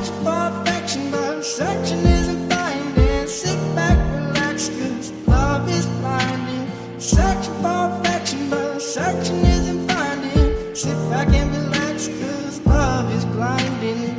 Searching for affection, but searching isn't finding. Sit back, relax, 'cause love is blinding. Searching for affection, but searching isn't finding. Sit back and relax, 'cause love is blinding.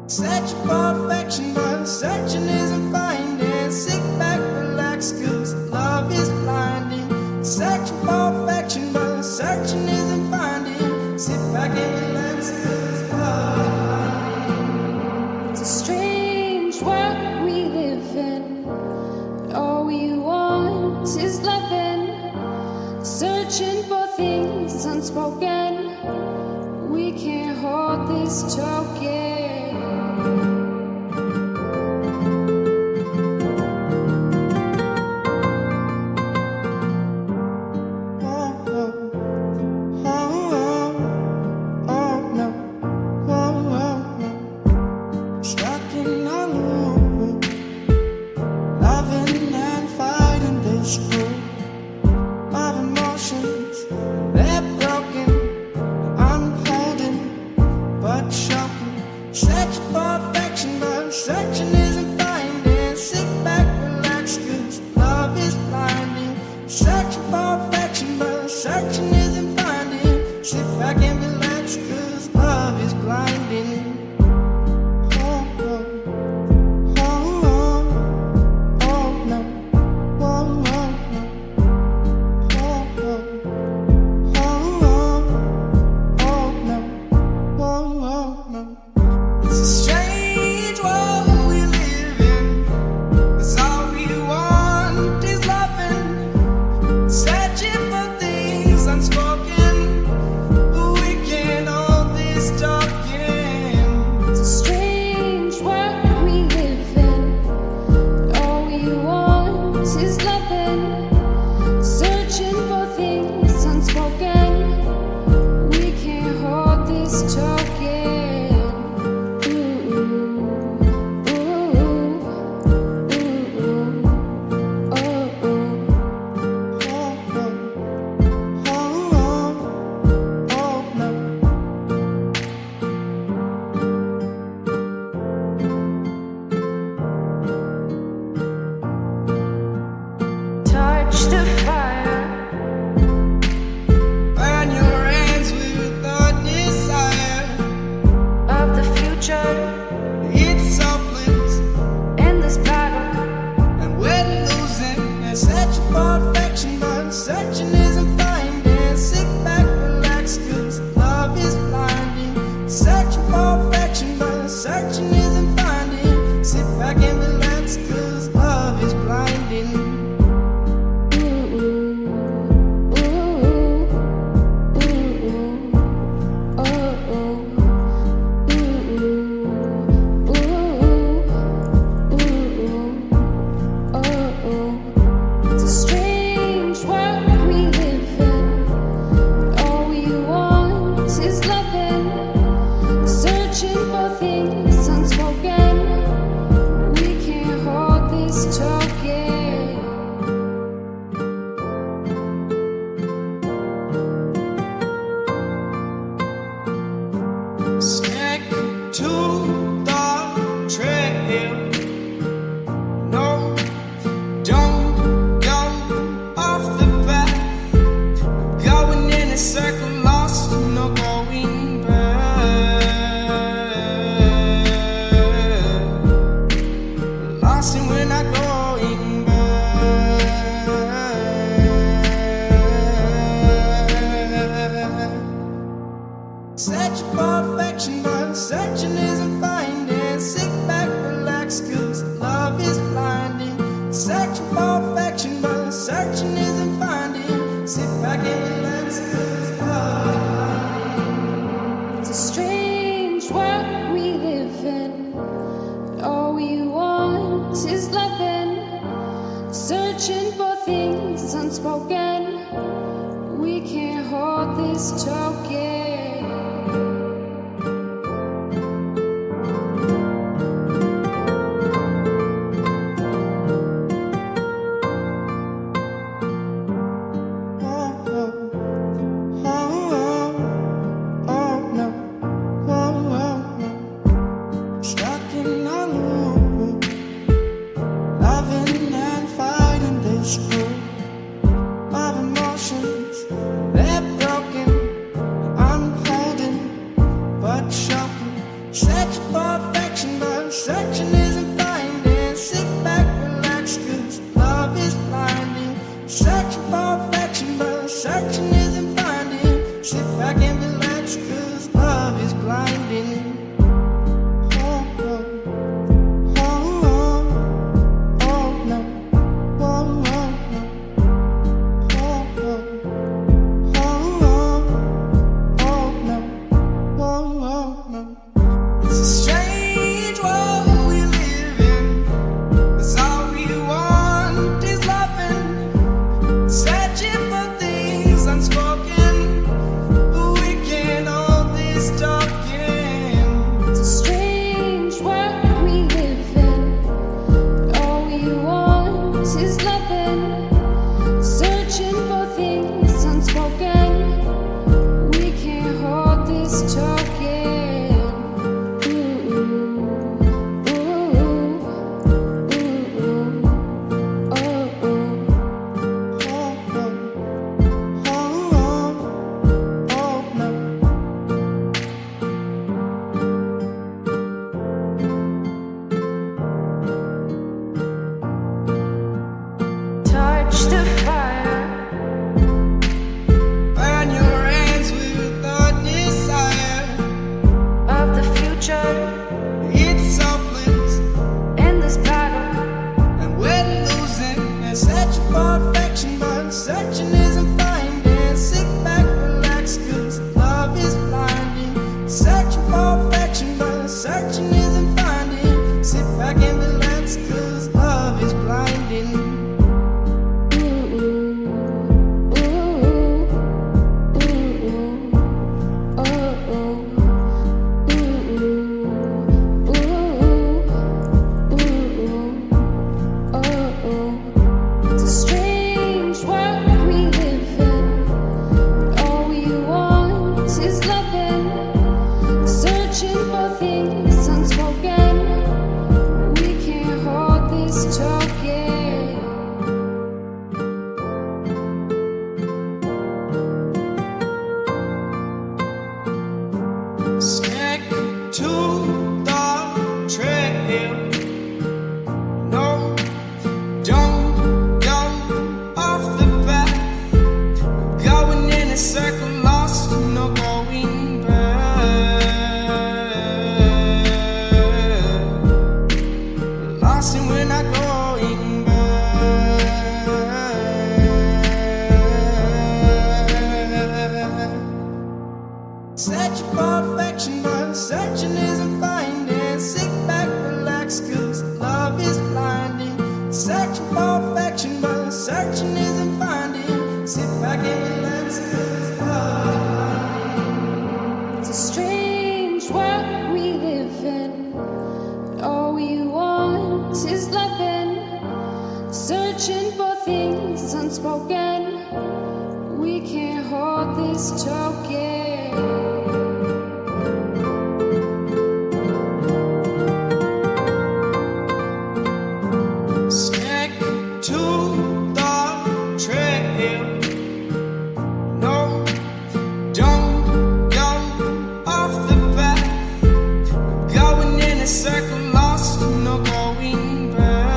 Searching for affection, but searching isn't finding. Sit back, relax, 'cause love is blinding. Searching for affection, but searching isn't finding. Sit back and relax, 'cause love is blinding. It's a strange world we live in, but all we want is loving. Searching for things unspoken, we can't hold this token. They're broken, I'm holding, but shocking. lost and we're not going back. Searching for affection, but searching isn't finding. Sit back, relax, 'cause love is blinding. Searching for affection, but searching isn't finding. Sit back and relax, 'cause love is blinding. It's a strange world we live in. All we want is loving, searching for things unspoken. We can't hold this token. Searching for affection, but searching isn't finding. Sit back, relax, 'cause love is blinding. Searching for affection, but searching isn't finding. Sit back and relax, 'cause love is blinding. Searching for affection, but searching isn't finding. Sit back, relax, 'cause love is blinding. Searching for affection, but searching isn't finding. Sit back and relax, 'cause love is blinding. It's a strange world we live in. All we want is loving, searching for things unspoken. We can't hold this token. Circle lost, no going back.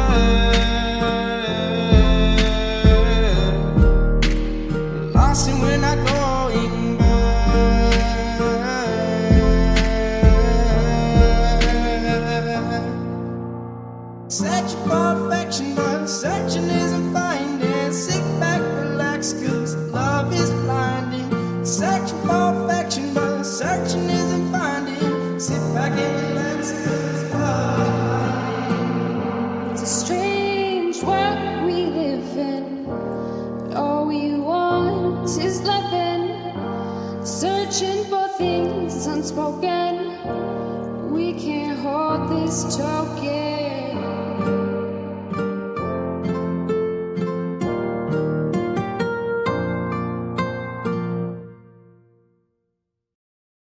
perfection, but searching isn't finding. Sit back, relax, 'cause love is blinding. Searching for perfection, but searching isn't finding. Sit back and relax, 'cause love is blinding. It's a strange world we live in. All we want is loving, searching for things unspoken. We can't hold this token.